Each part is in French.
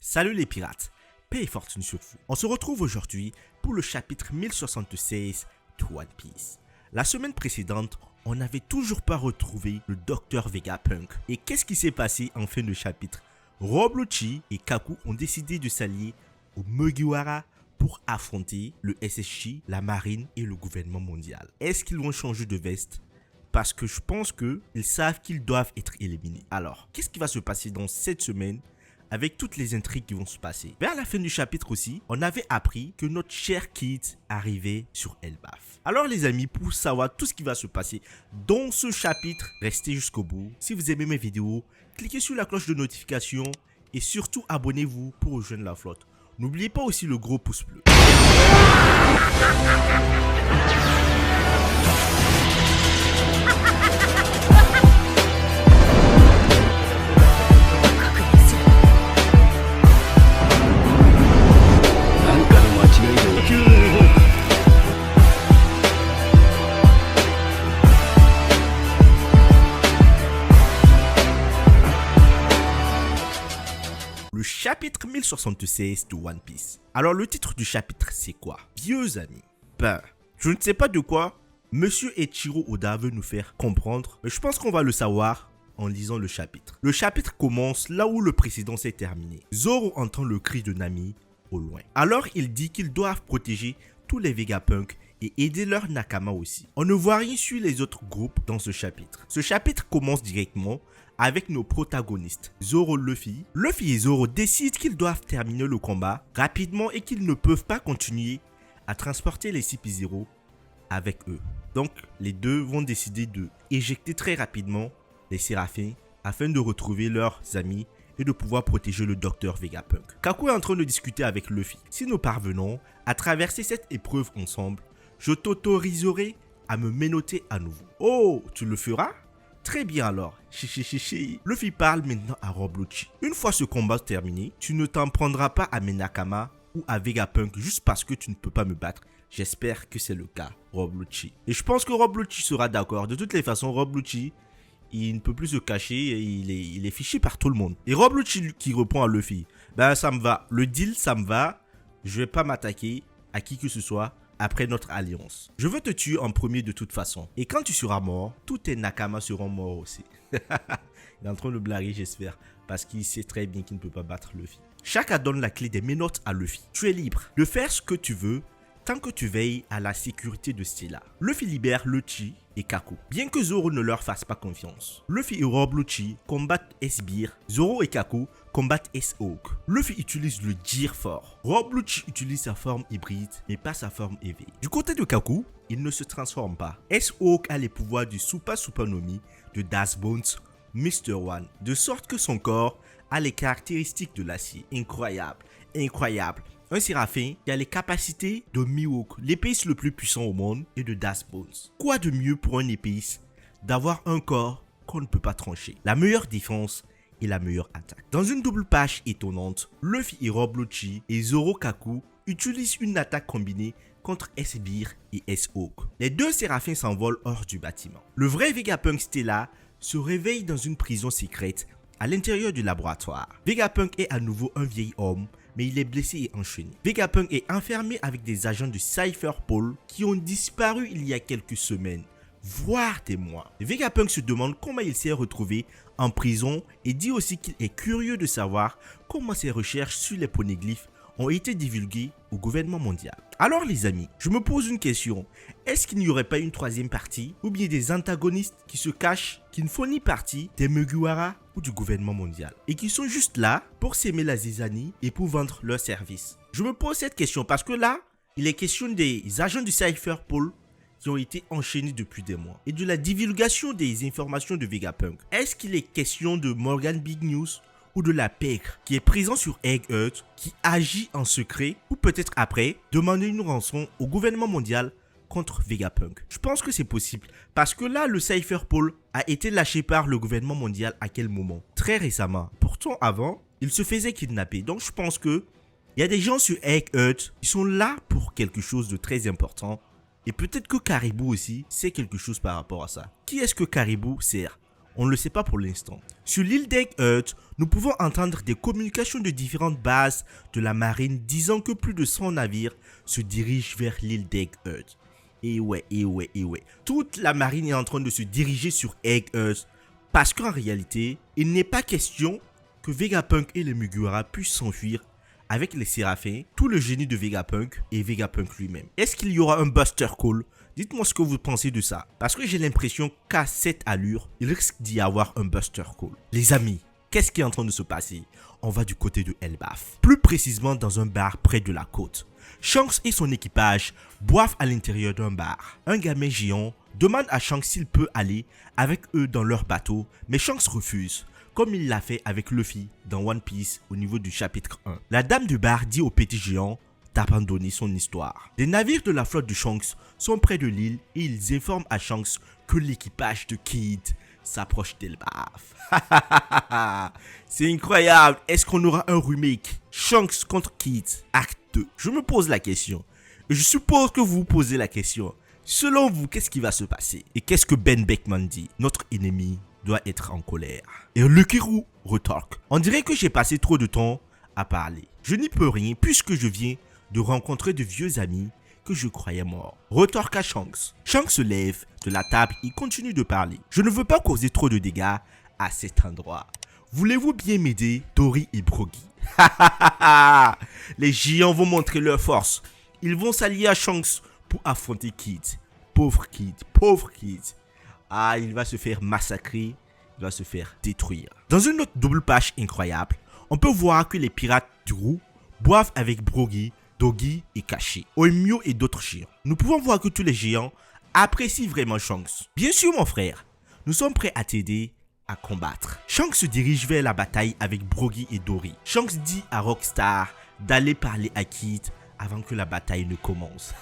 Salut les pirates, paix et fortune sur vous. On se retrouve aujourd'hui pour le chapitre 1076 de One Piece. La semaine précédente, on n'avait toujours pas retrouvé le Dr Vegapunk. Et qu'est-ce qui s'est passé en fin de chapitre? Rob Lucci et Kaku ont décidé de s'allier au Mugiwara pour affronter le SSJ, la marine et le gouvernement mondial. Est-ce qu'ils vont changer de veste? Parce que je pense qu'ils savent qu'ils doivent être éliminés. Alors, qu'est-ce qui va se passer dans cette semaine avec toutes les intrigues qui vont se passer? Vers la fin du chapitre aussi, on avait appris que notre cher Kid arrivait sur Elbaf. Alors les amis, pour savoir tout ce qui va se passer dans ce chapitre, restez jusqu'au bout. Si vous aimez mes vidéos, cliquez sur la cloche de notification et surtout abonnez-vous pour rejoindre la flotte. N'oubliez pas aussi le gros pouce bleu. Le chapitre 1076 de One Piece. Alors le titre du chapitre c'est quoi? Vieux amis. Ben, je ne sais pas de quoi Monsieur Eiichiro Oda veut nous faire comprendre, mais je pense qu'on va le savoir en lisant le chapitre. Le chapitre commence là où le précédent s'est terminé. Zoro entend le cri de Nami au loin. Alors il dit qu'ils doivent protéger tous les Vegapunk et aider leurs Nakama aussi. On ne voit rien sur les autres groupes dans ce chapitre. Ce chapitre commence directement avec nos protagonistes, Zoro, Luffy. Luffy et Zoro décident qu'ils doivent terminer le combat rapidement et qu'ils ne peuvent pas continuer à transporter les CP0 avec eux. Donc les deux vont décider de éjecter très rapidement les Séraphins afin de retrouver leurs amis et de pouvoir protéger le Dr Vegapunk. Kaku est en train de discuter avec Luffy. Si nous parvenons à traverser cette épreuve ensemble, je t'autoriserai à me menotter à nouveau. Oh, tu le feras? Très bien alors. Luffy parle maintenant à Rob Lucci. Une fois ce combat terminé, tu ne t'en prendras pas à mes Nakama ou à Vegapunk juste parce que tu ne peux pas me battre. J'espère que c'est le cas, Rob Lucci. Et je pense que Rob Lucci sera d'accord. De toutes les façons, Rob Lucci, il ne peut plus se cacher et il est fiché par tout le monde. Et Rob Lucci qui répond à Luffy, ben ça me va. Le deal, ça me va. Je vais pas m'attaquer à qui que ce soit après notre alliance. Je veux te tuer en premier de toute façon. Et quand tu seras mort, tous tes Nakama seront morts aussi. Il est en train de blaguer, j'espère. Parce qu'il sait très bien qu'il ne peut pas battre Luffy. Shaka donne la clé des menottes à Luffy. Tu es libre de faire ce que tu veux tant que tu veilles à la sécurité de Stella. Luffy libère Lucci et Kaku, bien que Zoro ne leur fasse pas confiance. Luffy et Rob Lucci combattent S-Beer. Zoro et Kaku combattent S-Hawk. Luffy utilise le Gear fort. Rob Lucci utilise sa forme hybride, mais pas sa forme éveillée. Du côté de Kaku, il ne se transforme pas. S-Hawk a les pouvoirs du Super Supernomi de Das Bones, Mr. One, de sorte que son corps a les caractéristiques de l'acier. Incroyable, incroyable. Un Séraphin qui a les capacités de Mihawk, l'épéiste le plus puissant au monde, et de Das Bones. Quoi de mieux pour un épéiste d'avoir un corps qu'on ne peut pas trancher? La meilleure défense et la meilleure attaque. Dans une double page étonnante, Luffy et Rob Lucci et Zoro Kaku utilisent une attaque combinée contre S-Beer et S-Hawk. Les deux Séraphins s'envolent hors du bâtiment. Le vrai Vegapunk Stella se réveille dans une prison secrète à l'intérieur du laboratoire. Vegapunk est à nouveau un vieil homme, mais il est blessé et enchaîné. Vegapunk est enfermé avec des agents du Cypher Pole qui ont disparu il y a quelques semaines, voire des mois. Vegapunk se demande comment il s'est retrouvé en prison et dit aussi qu'il est curieux de savoir comment ses recherches sur les poneglyphes ont été divulguées au gouvernement mondial. Alors les amis, je me pose une question. Est-ce qu'il n'y aurait pas une troisième partie ou bien des antagonistes qui se cachent, qui ne font ni partie des Mugiwara ou du gouvernement mondial et qui sont juste là pour s'aimer la zizanie et pour vendre leurs services? Je me pose cette question parce que là, il est question des agents du Cypher Pole qui ont été enchaînés depuis des mois et de la divulgation des informations de Vegapunk. Est-ce qu'il est question de Morgan Big News ou de la Pègre qui est présent sur Eggheart, qui agit en secret ou peut-être après demander une rançon au gouvernement mondial contre Vegapunk? Je pense que c'est possible parce que là le Cypher Pole a été lâché par le gouvernement mondial à quel moment? Très récemment. Pourtant avant, il se faisait kidnapper. Donc je pense que il y a des gens sur Eggheart qui sont là pour quelque chose de très important. Et peut-être que Caribou aussi sait quelque chose par rapport à ça. Qui est-ce que Caribou sert? On ne le sait pas pour l'instant. Sur l'île d'Eggheart, nous pouvons entendre des communications de différentes bases de la marine disant que plus de 100 navires se dirigent vers l'île d'Eggheart. Et ouais. Toute la marine est en train de se diriger sur Eggheart parce qu'en réalité, il n'est pas question que Vegapunk et les Mugiwara puissent s'enfuir avec les Séraphins, tout le génie de Vegapunk et Vegapunk lui-même. Est-ce qu'il y aura un Buster Call? Dites-moi ce que vous pensez de ça. Parce que j'ai l'impression qu'à cette allure, il risque d'y avoir un Buster Call. Les amis, qu'est-ce qui est en train de se passer? On va du côté de Elbaf. Plus précisément dans un bar près de la côte. Shanks et son équipage boivent à l'intérieur d'un bar. Un gamin géant demande à Shanks s'il peut aller avec eux dans leur bateau, mais Shanks refuse, comme il l'a fait avec Luffy dans One Piece au niveau du chapitre 1. La dame du bar dit au petit géant d'abandonner son histoire. Des navires de la flotte de Shanks sont près de l'île et ils informent à Shanks que l'équipage de Kid s'approche d'Elbaf. C'est incroyable. Est-ce qu'on aura un remake Shanks contre Kid Acte 2? Je me pose la question. Et je suppose que vous vous posez la question. Selon vous, qu'est-ce qui va se passer? Et qu'est-ce que Ben Beckman dit? Notre ennemi doit être en colère. Et Lukiru retorque. On dirait que j'ai passé trop de temps à parler. Je n'y peux rien puisque je viens de rencontrer de vieux amis que je croyais morts. Retorque à Shanks. Shanks se lève de la table et continue de parler. Je ne veux pas causer trop de dégâts à cet endroit. Voulez-vous bien m'aider, Dory et Brogy? Les géants vont montrer leur force. Ils vont s'allier à Shanks pour affronter Kid. Pauvre Kid, pauvre Kid. Ah, il va se faire massacrer, il va se faire détruire. Dans une autre double page incroyable, on peut voir que les pirates du Roux boivent avec Brogy, Doggy et Kashi, Oimyo et d'autres géants. Nous pouvons voir que tous les géants apprécient vraiment Shanks. Bien sûr mon frère, nous sommes prêts à t'aider à combattre. Shanks se dirige vers la bataille avec Brogy et Dory. Shanks dit à Rockstar d'aller parler à Kid avant que la bataille ne commence.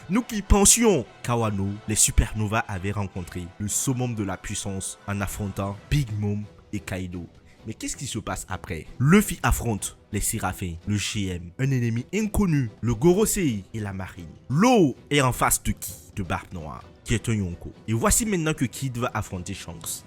Nous qui pensions qu'Awano, les supernovas avaient rencontré le summum de la puissance en affrontant Big Mom et Kaido. Mais qu'est-ce qui se passe après? Luffy affronte les Séraphins, le GM, un ennemi inconnu, le Gorosei et la marine. L'eau est en face de qui? De Barbe Noire, qui est un Yonko. Et voici maintenant que Kid va affronter Shanks.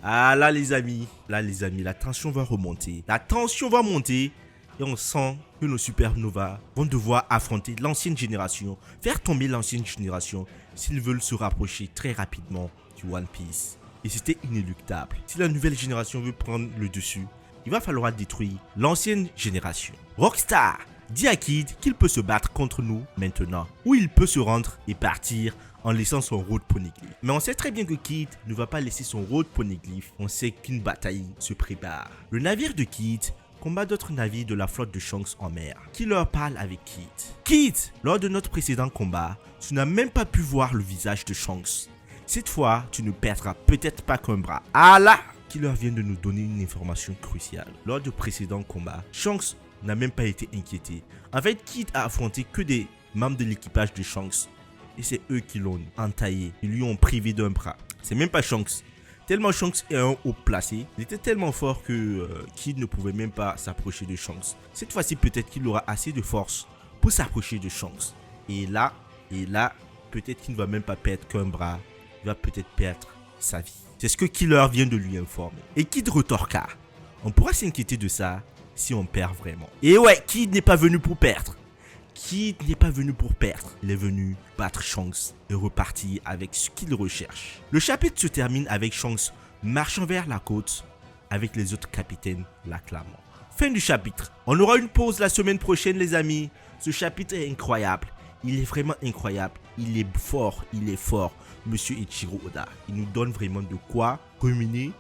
Ah là les amis, la tension va remonter. La tension va monter et on sent que nos supernovas vont devoir affronter l'ancienne génération, faire tomber l'ancienne génération s'ils veulent se rapprocher très rapidement du One Piece. Et c'était inéluctable. Si la nouvelle génération veut prendre le dessus, il va falloir détruire l'ancienne génération. Rockstar dit à Kid qu'il peut se battre contre nous maintenant, ou il peut se rendre et partir en laissant son Road Poneglyph. Mais on sait très bien que Kid ne va pas laisser son Road Poneglyph. On sait qu'une bataille se prépare. Le navire de Kid combat d'autres navires de la flotte de Shanks en mer, qui leur parle avec Kid. Kid, lors de notre précédent combat, tu n'as même pas pu voir le visage de Shanks. Cette fois, tu ne perdras peut-être pas qu'un bras. Ah là, Killer vient de nous donner une information cruciale. Lors du précédent combat, Shanks n'a même pas été inquiété. En fait, Kid a affronté que des membres de l'équipage de Shanks. Et c'est eux qui l'ont entaillé. Ils lui ont privé d'un bras. C'est même pas Shanks. Tellement Shanks est un haut placé, il était tellement fort que Kid ne pouvait même pas s'approcher de Shanks. Cette fois-ci, peut-être qu'il aura assez de force pour s'approcher de Shanks. Et là, peut-être qu'il ne va même pas perdre qu'un bras. Il va peut-être perdre sa vie. C'est ce que Killer vient de lui informer. Et Kid retorqua. On pourra s'inquiéter de ça si on perd vraiment. Et ouais, Kid n'est pas venu pour perdre. Kid n'est pas venu pour perdre. Il est venu battre Shanks et repartir avec ce qu'il recherche. Le chapitre se termine avec Shanks marchant vers la côte avec les autres capitaines l'acclamant. Fin du chapitre. On aura une pause la semaine prochaine les amis. Ce chapitre est incroyable. Il est vraiment incroyable. Il est fort. Monsieur Eiichiro Oda. Il nous donne vraiment de quoi ruminer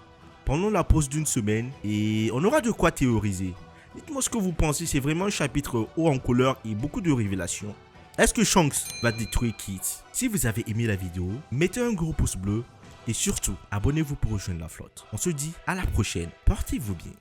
pendant la pause d'une semaine et on aura de quoi théoriser. Dites-moi ce que vous pensez, c'est vraiment un chapitre haut en couleur et beaucoup de révélations. Est-ce que Shanks va détruire Kid? Si vous avez aimé la vidéo, mettez un gros pouce bleu et surtout, abonnez-vous pour rejoindre la flotte. On se dit à la prochaine, portez-vous bien.